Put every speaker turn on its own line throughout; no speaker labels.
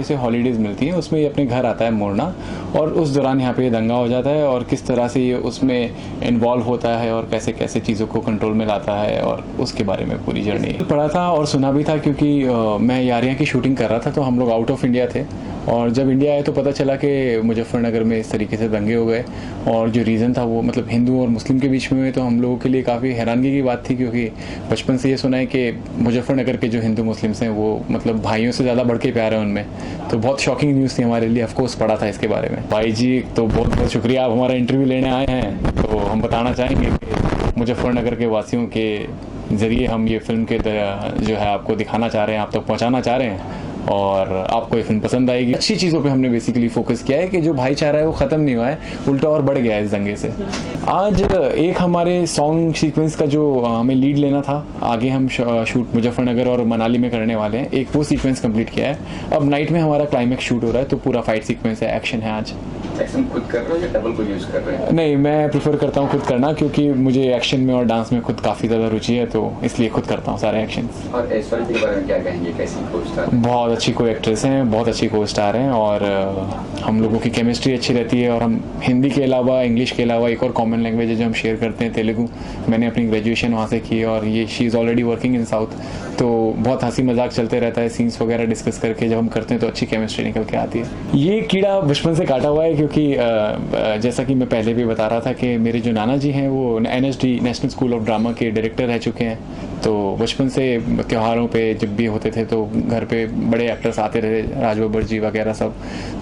से हॉलीडेज़ मिलती हैं, उसमें ये अपने घर आता है मोरना, और उस दौरान यहाँ पे ये दंगा हो जाता है और किस तरह से ये उसमें इन्वॉल्व होता है और कैसे कैसे चीज़ों को कंट्रोल में लाता है, और उसके बारे में पूरी जर्नी पढ़ा था और सुना भी था, क्योंकि मैं यारियाँ की शूटिंग कर रहा था, तो हम लोग आउट ऑफ इंडिया थे, और जब इंडिया आए तो पता चला कि मुजफ्फरनगर में इस तरीके से दंगे हो गए, और जो रीज़न था वो मतलब हिंदू और मुस्लिम के बीच में हुए, तो हम लोगों के लिए काफ़ी हैरानगी की बात थी, क्योंकि बचपन से ये सुना है कि मुजफ्फरनगर के जो हिंदू मुस्लिम्स हैं वो मतलब भाइयों से ज़्यादा बढ़ के प्यार है उनमें। तो बहुत शॉकिंग न्यूज़ थी हमारे लिए, ऑफकोर्स पढ़ा था इसके बारे में। भाई जी तो बहुत बहुत शुक्रिया, आप हमारा इंटरव्यू लेने आए हैं, तो हम बताना चाहेंगे कि मुजफ्फरनगर के वासियों के ज़रिए हम ये फ़िल्म के जो है आपको दिखाना चाह रहे हैं, आप तक पहुँचाना चाह रहे हैं, और आपको ये फिल्म पसंद आएगी। अच्छी चीज़ों पे हमने बेसिकली फोकस किया है कि जो भाईचारा है वो ख़त्म नहीं हुआ है, उल्टा और बढ़ गया है इस दंगे से। आज एक हमारे सॉन्ग सीक्वेंस का जो हमें लीड लेना था, आगे हम शूट मुजफ्फरनगर और मनाली में करने वाले हैं, एक वो सीक्वेंस कंप्लीट किया है। अब नाइट में हमारा क्लाइमैक्स शूट हो रहा है, तो पूरा फाइट सीक्वेंस है, एक्शन है। आज
एक्शन खुद कर रहे हो या डबल को यूज़ कर रहे हैं?
नहीं, मैं प्रेफर करता हूँ खुद करना, क्योंकि मुझे एक्शन में और डांस में खुद काफ़ी ज़्यादा रुचि है, तो इसलिए खुद करता हूँ सारे एक्शन।
और ऐश्वर्या के बारे में क्या कहेंगे, कैसी को स्टार?
बहुत अच्छी को एक्ट्रेस हैं, बहुत अच्छी को स्टार हैं, और हम लोगों की केमिस्ट्री अच्छी रहती है, और हम हिंदी के अलावा इंग्लिश के अलावा एक और कॉमन लैंग्वेज है जो हम शेयर करते हैं, तेलुगु। मैंने अपनी ग्रेजुएशन वहाँ से की है, और ये she is already working in south, तो बहुत हंसी मजाक चलते रहता है, सीन्स वगैरह डिस्कस करके जब हम करते हैं तो अच्छी केमिस्ट्री निकल के आती है। ये कीड़ा बचपन से काटा हुआ है, क्योंकि जैसा कि मैं पहले भी बता रहा था कि मेरे जो नाना जी हैं वो NSD national school of drama के डायरेक्टर रह चुके हैं, तो बचपन से त्योहारों पे जब भी होते थे तो घर पे बड़े एक्टर्स आते रहे, राज बब्बर जी वगैरह सब,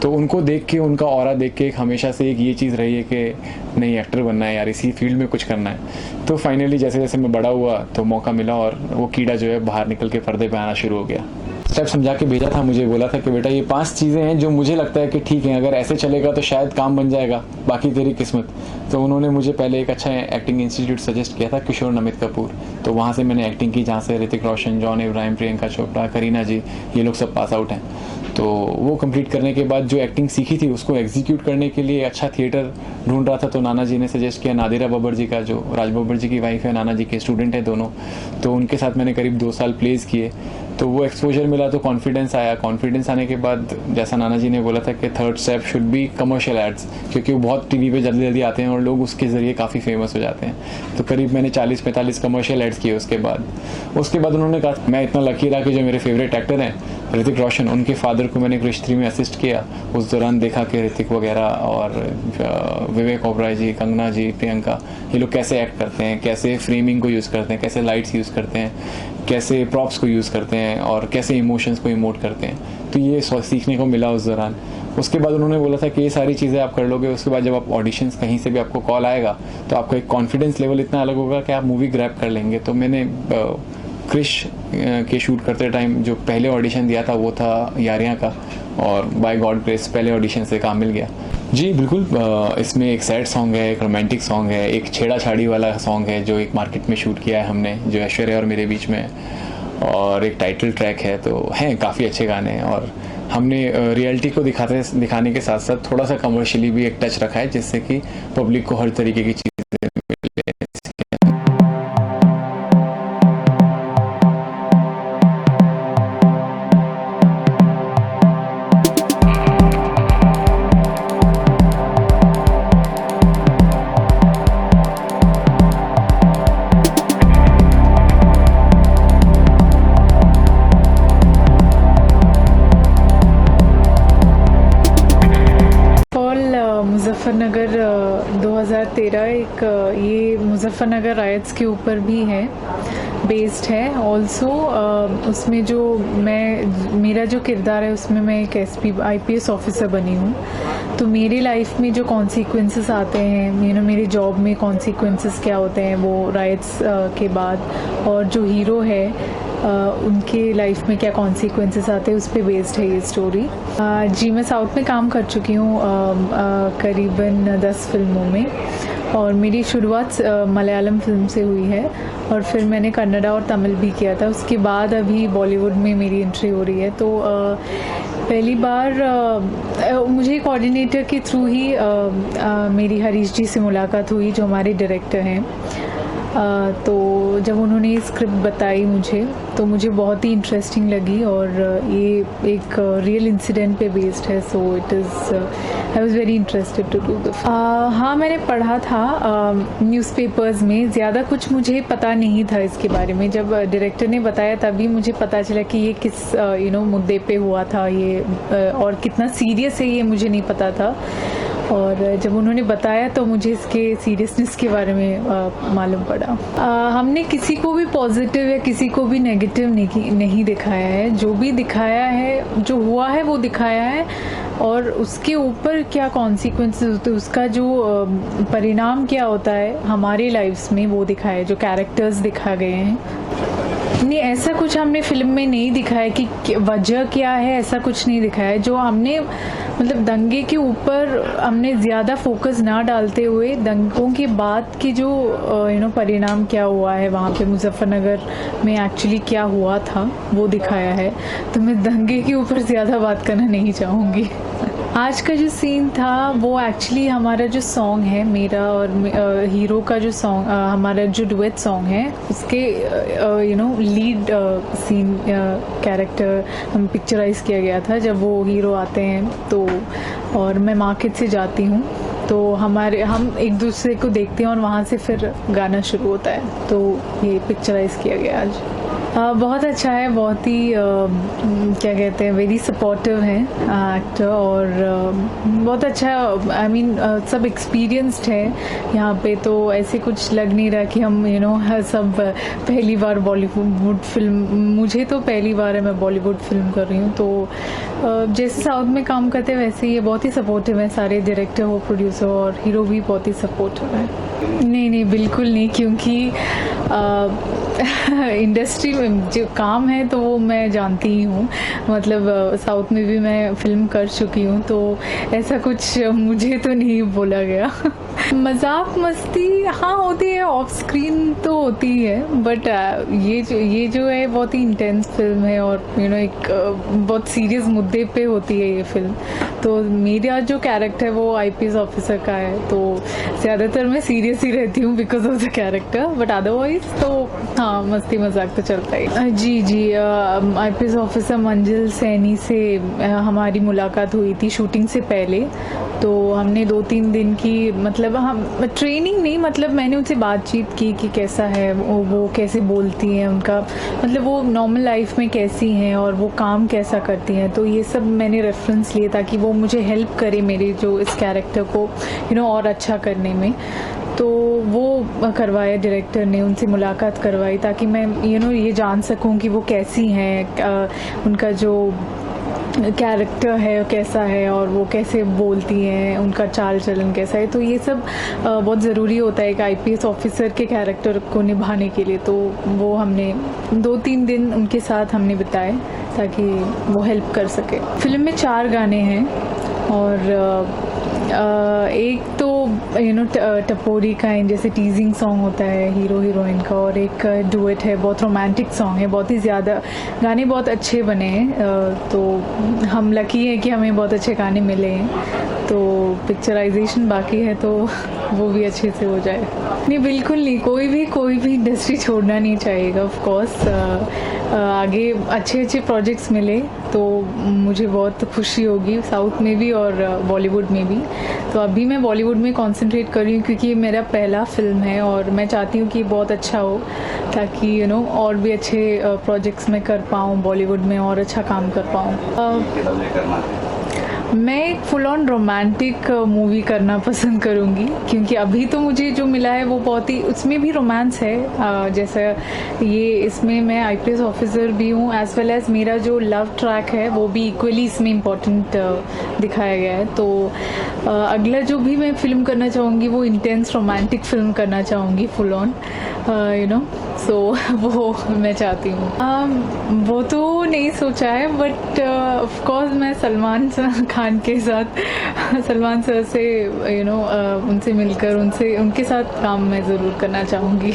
तो उनको देख के, उनका ऑरा देख के हमेशा से एक ये चीज़ रही है कि नहीं, एक्टर बनना है यार, इसी फील्ड में कुछ करना है। तो फाइनली जैसे जैसे मैं बड़ा हुआ तो मौका मिला, और वो कीड़ा जो है बाहर निकल के पर्दे पे आना शुरू हो गया। स्टेप समझा के भेजा था, मुझे बोला था कि बेटा ये 5 चीज़ें हैं जो मुझे लगता है कि ठीक है, अगर ऐसे चलेगा तो शायद काम बन जाएगा, बाकी तेरी किस्मत। तो उन्होंने मुझे पहले एक अच्छा एक्टिंग इंस्टीट्यूट सजेस्ट किया था, किशोर नमित कपूर, तो वहाँ से मैंने एक्टिंग की, जहाँ से ऋतिक रोशन, जॉन इब्राहिम, प्रियंका चोपड़ा, करीना जी, ये लोग सब पास आउट हैं। तो वो कंप्लीट करने के बाद जो एक्टिंग सीखी थी उसको एग्जीक्यूट करने के लिए अच्छा थिएटर ढूंढ रहा था, तो नाना जी ने सजेस्ट किया, नादिरा बब्बर जी का, जो राज बब्बर जी की वाइफ है, नाना जी के स्टूडेंट है दोनों, तो उनके साथ मैंने करीब 2 साल प्लेस किए, तो वो एक्सपोजर मिला, तो कॉन्फिडेंस आया। कॉन्फिडेंस आने के बाद जैसा नाना जी ने बोला था कि third step should be commercial ads, क्योंकि वो बहुत टीवी पे जल्दी जल्दी आते हैं और लोग उसके ज़रिए काफ़ी फेमस हो जाते हैं। तो करीब मैंने 40-45 कमर्शियल एड्स किए उसके बाद उन्होंने कहा, मैं इतना लकी रहा कि जो मेरे फेवरेट एक्टर हैं ऋतिक रोशन, उनके फादर को मैंने क्रिश 3 में असिस्ट किया। उस दौरान देखा कि ऋतिक वगैरह और विवेक ओबराय जी, कंगना जी, प्रियंका, ये लोग कैसे एक्ट करते हैं, कैसे फ्रेमिंग को यूज़ करते हैं, कैसे लाइट्स यूज़ करते हैं, कैसे प्रॉप्स को यूज़ करते हैं, और कैसे इमोशंस को इमोट करते हैं। तो ये सीखने को मिला उस दौरान। उसके बाद उन्होंने बोला था कि ये सारी चीज़ें आप कर लोगे, उसके बाद जब आप ऑडिशंस कहीं से भी आपको कॉल आएगा तो आपका एक कॉन्फिडेंस लेवल इतना अलग होगा कि आप मूवी ग्रैब कर लेंगे। तो मैंने क्रिश के शूट करते टाइम जो पहले ऑडिशन दिया था वो था यारियाँ का, और बाय गॉड ग्रेस पहले ऑडिशन से काम मिल गया। जी बिल्कुल, इसमें एक सैड सॉन्ग है, एक रोमांटिक सॉन्ग है, एक छेड़ा छाड़ी वाला सॉन्ग है जो एक मार्केट में शूट किया है हमने, जो ऐश्वर्या और मेरे बीच में, और एक टाइटल ट्रैक है। तो हैं काफ़ी अच्छे गाने हैं, और हमने रियलिटी को दिखाने के साथ साथ थोड़ा सा कमर्शियली भी एक टच रखा है, जिससे कि पब्लिक को हर तरीके की चीज़ें मिले।
मुजफ्फरनगर 2013 एक ये मुजफ्फरनगर राइट्स के ऊपर भी है, बेस्ड है ऑल्सो। उसमें जो मेरा जो किरदार है उसमें मैं एक IPS ऑफिसर बनी हूँ। तो मेरी लाइफ में जो कॉन्सिक्वेंसेस आते हैं, मेरे जॉब में कॉन्सिक्वेंसेस क्या होते हैं वो राइट्स के बाद, और जो हीरो है उनके लाइफ में क्या कॉन्सिक्वेंसेस आते हैं, उस पर बेस्ड है ये स्टोरी। जी मैं साउथ में काम कर चुकी हूँ करीबन 10 फिल्मों में, और मेरी शुरुआत मलयालम फिल्म से हुई है, और फिर मैंने कन्नड़ा और तमिल भी किया था। उसके बाद अभी बॉलीवुड में मेरी एंट्री हो रही है। तो पहली बार मुझे कोऑर्डिनेटर के थ्रू ही मेरी हरीश जी से मुलाकात हुई, जो हमारे डायरेक्टर हैं। तो जब उन्होंने स्क्रिप्ट बताई मुझे तो मुझे बहुत ही इंटरेस्टिंग लगी और ये एक रियल इंसिडेंट पे बेस्ड है, so it is I was very interested to do the. हाँ, मैंने पढ़ा था न्यूज़पेपर्स में, ज़्यादा कुछ मुझे पता नहीं था इसके बारे में। जब डायरेक्टर ने बताया तभी मुझे पता चला कि ये किस मुद्दे पे हुआ था ये, और कितना सीरियस है ये मुझे नहीं पता था। और जब उन्होंने बताया तो मुझे इसके सीरियसनेस के बारे में मालूम पड़ा। हमने किसी को भी पॉजिटिव या किसी को भी नेगेटिव नहीं दिखाया है। जो भी दिखाया है, जो हुआ है वो दिखाया है, और उसके ऊपर क्या कॉन्सिक्वेंसेस होते हैं, उसका जो परिणाम क्या होता है हमारे लाइफ्स में, वो दिखाया है। जो कैरेक्टर्स दिखा गए हैं, नहीं ऐसा कुछ हमने फिल्म में नहीं दिखाया कि वजह क्या है, ऐसा कुछ नहीं दिखाया है। जो हमने मतलब दंगे के ऊपर हमने ज़्यादा फोकस ना डालते हुए दंगों के बाद की जो परिणाम क्या हुआ है वहाँ पे मुजफ्फरनगर में एक्चुअली क्या हुआ था वो दिखाया है। तो मैं दंगे के ऊपर ज़्यादा बात करना नहीं चाहूँगी। आज का जो सीन था वो एक्चुअली हमारा जो सॉन्ग है, मेरा और हीरो का जो सॉन्ग, हमारा जो डुएट सॉन्ग है, उसके लीड सीन कैरेक्टर हम पिक्चराइज किया गया था। जब वो हीरो आते हैं तो, और मैं मार्केट से जाती हूँ तो हम एक दूसरे को देखते हैं और वहाँ से फिर गाना शुरू होता है। तो ये पिक्चराइज किया गया आज। बहुत अच्छा है, बहुत ही क्या कहते हैं, वेरी सपोर्टिव है एक्टर, और बहुत अच्छा, आई मीन सब एक्सपीरियंस्ड है यहाँ पे। तो ऐसे कुछ लग नहीं रहा कि हम सब पहली बार बॉलीवुड फिल्म, मुझे तो पहली बार है मैं बॉलीवुड फिल्म कर रही हूँ। तो जैसे साउथ में काम करते हैं वैसे ये बहुत ही सपोर्टिव है, सारे डायरेक्टर हो, प्रोड्यूसर और हीरो भी बहुत ही सपोर्टिव है। नहीं बिल्कुल नहीं, क्योंकि इंडस्ट्री में जो काम है तो वो मैं जानती ही हूँ। मतलब साउथ में भी मैं फिल्म कर चुकी हूँ, तो ऐसा कुछ मुझे तो नहीं बोला गया। मजाक मस्ती हाँ होती है, ऑफ स्क्रीन तो होती है, बट ये जो है बहुत ही इंटेंस फिल्म है और एक बहुत सीरियस मुद्दे पे होती है ये फिल्म। तो मेरा जो कैरेक्टर है वो आईपीएस ऑफिसर का है, तो ज़्यादातर मैं सीरियस ही रहती हूँ because of the character, but otherwise तो हाँ मस्ती मजाक तो चलता ही। जी आईपीएस ऑफिसर मंजिल सैनी से हमारी मुलाकात हुई थी शूटिंग से पहले। तो हमने 2-3 दिन की, मतलब हम ट्रेनिंग नहीं, मतलब मैंने उनसे बातचीत की कि कैसा है वो कैसे बोलती हैं, उनका मतलब वो नॉर्मल लाइफ में कैसी हैं और वो काम कैसा करती हैं। तो ये सब मैंने रेफरेंस लिए ताकि वो मुझे हेल्प करे मेरे जो इस कैरेक्टर को और अच्छा करने में। तो वो करवाया डायरेक्टर ने, उनसे मुलाकात करवाई ताकि मैं ये जान सकूं कि वो कैसी हैं, उनका जो कैरेक्टर है कैसा है और वो कैसे बोलती हैं, उनका चाल चलन कैसा है। तो ये सब बहुत ज़रूरी होता है एक आईपीएस ऑफिसर के कैरेक्टर को निभाने के लिए। तो वो हमने 2-3 दिन उनके साथ हमने बिताए ताकि वो हेल्प कर सके। फिल्म में 4 गाने हैं और एक तो टपोरी का जैसे टीजिंग सॉन्ग होता है हीरो हीरोइन का, और एक डुएट है, बहुत रोमांटिक सॉन्ग है, बहुत ही ज़्यादा गाने बहुत अच्छे बने हैं। तो हम लकी हैं कि हमें बहुत अच्छे गाने मिले हैं। तो पिक्चराइजेशन बाकी है तो वो भी अच्छे से हो जाए। नहीं बिल्कुल नहीं, कोई भी इंडस्ट्री छोड़ना नहीं चाहिएगा। ऑफ कोर्स आगे अच्छे प्रोजेक्ट्स मिले तो मुझे बहुत खुशी होगी, साउथ में भी और बॉलीवुड में भी। तो अभी मैं बॉलीवुड में कंसंट्रेट कर रही हूँ क्योंकि ये मेरा पहला फिल्म है और मैं चाहती हूँ कि बहुत अच्छा हो ताकि और भी अच्छे प्रोजेक्ट्स में कर पाऊँ बॉलीवुड में और अच्छा काम कर पाऊँ। मैं एक फुल ऑन रोमांटिक मूवी करना पसंद करूँगी क्योंकि अभी तो मुझे जो मिला है वो बहुत ही, उसमें भी रोमांस है। जैसे ये इसमें मैं आईपीएस ऑफिसर भी हूँ एज वेल एज मेरा जो लव ट्रैक है वो भी इक्वली इसमें इम्पोर्टेंट दिखाया गया है। तो अगला जो भी मैं फिल्म करना चाहूँगी वो इंटेंस रोमांटिक फिल्म करना चाहूँगी फुल ऑन सो वो मैं चाहती हूँ। वो तो नहीं सोचा है बट ऑफ कोर्स मैं सलमान खान के साथ सलमान सर से उनसे मिलकर उनके साथ काम मैं ज़रूर करना चाहूँगी।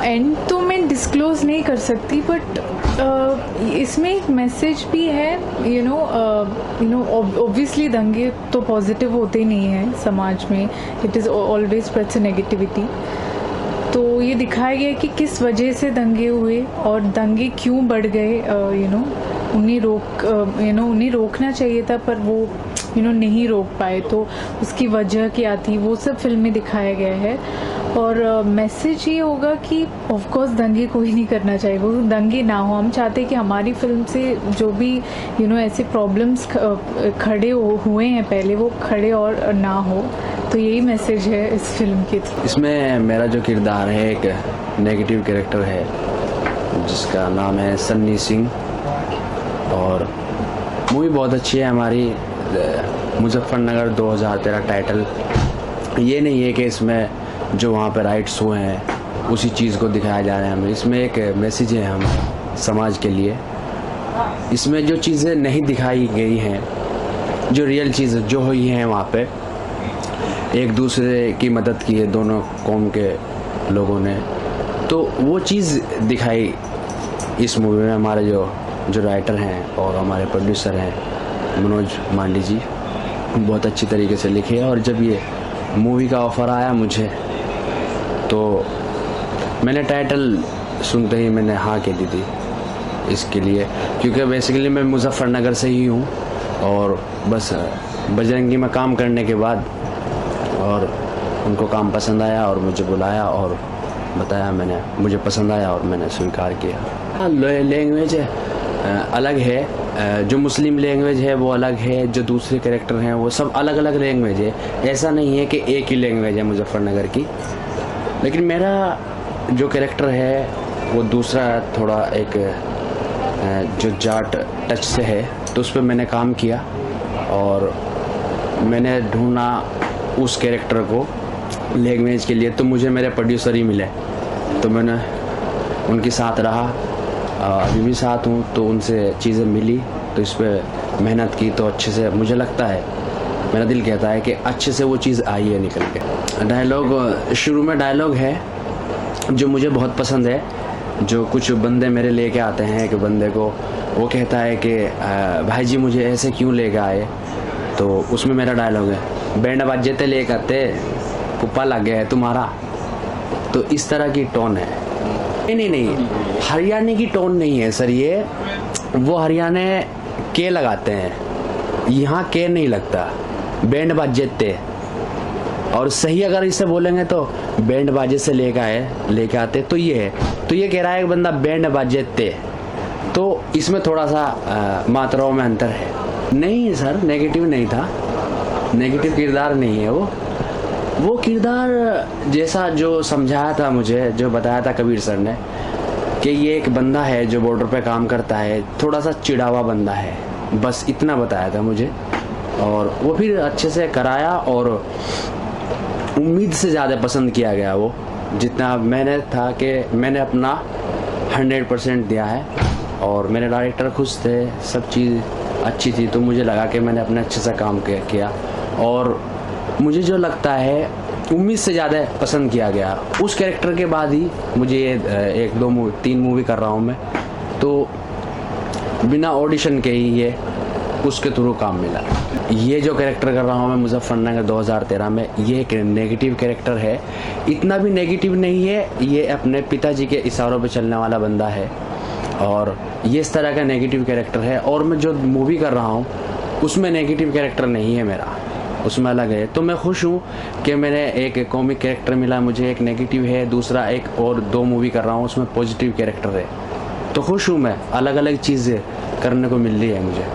एंड तो मैं डिस्क्लोज नहीं कर सकती बट इसमें एक मैसेज भी है। ऑब्वियसली दंगे तो पॉजिटिव होते नहीं हैं समाज में, it is always spreads negativity. तो ये दिखाया गया कि किस वजह से दंगे हुए और दंगे क्यों बढ़ गए। उन्हें रोकना चाहिए था पर वो नहीं रोक पाए, तो उसकी वजह क्या थी वो सब फिल्म में दिखाया गया है। और मैसेज ये होगा कि ऑफ कोर्स दंगे कोई नहीं करना चाहिए, वो दंगे ना हो। हम चाहते हैं कि हमारी फिल्म से जो भी ऐसे प्रॉब्लम्स खड़े हुए हैं पहले, वो खड़े और ना हो। तो यही मैसेज है इस फिल्म के थ्रू।
इसमें मेरा जो किरदार है एक नेगेटिव कैरेक्टर है जिसका नाम है सन्नी सिंह, और मूवी बहुत अच्छी है हमारी। मुजफ्फरनगर 2013 टाइटल ये नहीं है कि इसमें जो वहाँ पे राइट्स हुए हैं उसी चीज़ को दिखाया जा रहा है हमें। इसमें एक मैसेज है हम समाज के लिए। इसमें जो चीज़ें नहीं दिखाई गई हैं, जो रियल चीज़ जो हुई हैं वहाँ पे, एक दूसरे की मदद की है दोनों कौम के लोगों ने, तो वो चीज़ दिखाई इस मूवी में। हमारे जो राइटर हैं और हमारे प्रोड्यूसर हैं मनोज मांडी जी, बहुत अच्छी तरीके से लिखे। और जब ये मूवी का ऑफ़र आया मुझे, तो मैंने टाइटल सुनते ही मैंने हाँ कह दी थी इसके लिए, क्योंकि बेसिकली मैं मुजफ्फरनगर से ही हूँ। और बस बजरंगी में काम करने के बाद और उनको काम पसंद आया और मुझे बुलाया और बताया, मुझे पसंद आया और मैंने स्वीकार किया। लैंग्वेज अलग है, जो मुस्लिम लैंग्वेज है वो अलग है, जो दूसरे कैरेक्टर हैं वो सब अलग अलग लैंग्वेज है। ऐसा नहीं है कि एक ही लैंग्वेज है मुजफ्फरनगर की। लेकिन मेरा जो कैरेक्टर है वो दूसरा थोड़ा एक जो जाट टच से है, तो उस पर मैंने काम किया और मैंने ढूंढा उस कैरेक्टर को लैंग्वेज के लिए। तो मुझे मेरे प्रोड्यूसर ही मिले, तो मैंने उनके साथ रहा, अभी भी साथ हूँ। तो उनसे चीज़ें मिली, तो इस पर मेहनत की, तो अच्छे से मुझे लगता है, मेरा दिल कहता है कि अच्छे से वो चीज़ आई है निकल के। डायलॉग शुरू में डायलॉग है जो मुझे बहुत पसंद है, जो कुछ बंदे मेरे लेके आते हैं। एक बंदे को वो कहता है कि भाई जी मुझे ऐसे क्यों लेके आए, तो उसमें मेरा डायलॉग है, बैंड बाजे लेके आते पुप्पा लग गया है तुम्हारा। तो इस तरह की टोन है। नहीं, हरियाणा की टोन नहीं है सर, ये वो हरियाणा के लगाते हैं, यहाँ के नहीं लगता, बैंड बाजे। और सही अगर इसे बोलेंगे तो बैंड बाजे से लेके आते, तो ये है। तो ये कह रहा है कि बंदा बैंड बाजे, तो इसमें थोड़ा सा मात्राओं में अंतर है। नहीं सर, नेगेटिव नहीं था, नेगेटिव किरदार नहीं है वो किरदार जैसा जो समझाया था मुझे, जो बताया था कबीर सर ने, कि ये एक बंदा है जो बॉर्डर पे काम करता है, थोड़ा सा चिढ़ावा बंदा है, बस इतना बताया था मुझे। और वो फिर अच्छे से कराया और उम्मीद से ज़्यादा पसंद किया गया वो, जितना मैंने था कि मैंने अपना 100% दिया है। और मेरे डायरेक्टर खुश थे, सब चीज़ अच्छी थी, तो मुझे लगा कि मैंने अपने अच्छे से काम किया। और मुझे जो लगता है उम्मीद से ज़्यादा पसंद किया गया। उस कैरेक्टर के बाद ही मुझे 1-2-3 मूवी कर रहा हूँ मैं, तो बिना ऑडिशन के ही ये उसके थ्रू काम मिला। ये जो कैरेक्टर कर रहा हूँ मैं मुजफ्फरनगर 2013 में, ये एक नेगेटिव कैरेक्टर है। इतना भी नेगेटिव नहीं है, ये अपने पिताजी के इशारों पे चलने वाला बंदा है और ये इस तरह का नेगेटिव कैरेक्टर है। और मैं जो मूवी कर रहा हूँ उसमें नेगेटिव कैरेक्टर नहीं है मेरा, उसमें अलग है। तो मैं खुश हूँ कि मैंने एक कॉमिक कैरेक्टर मिला, मुझे एक नेगेटिव है, दूसरा एक और 2 मूवी कर रहा हूँ उसमें पॉजिटिव कैरेक्टर है। तो खुश हूँ मैं, अलग अलग चीज़ें करने को मिल रही है मुझे।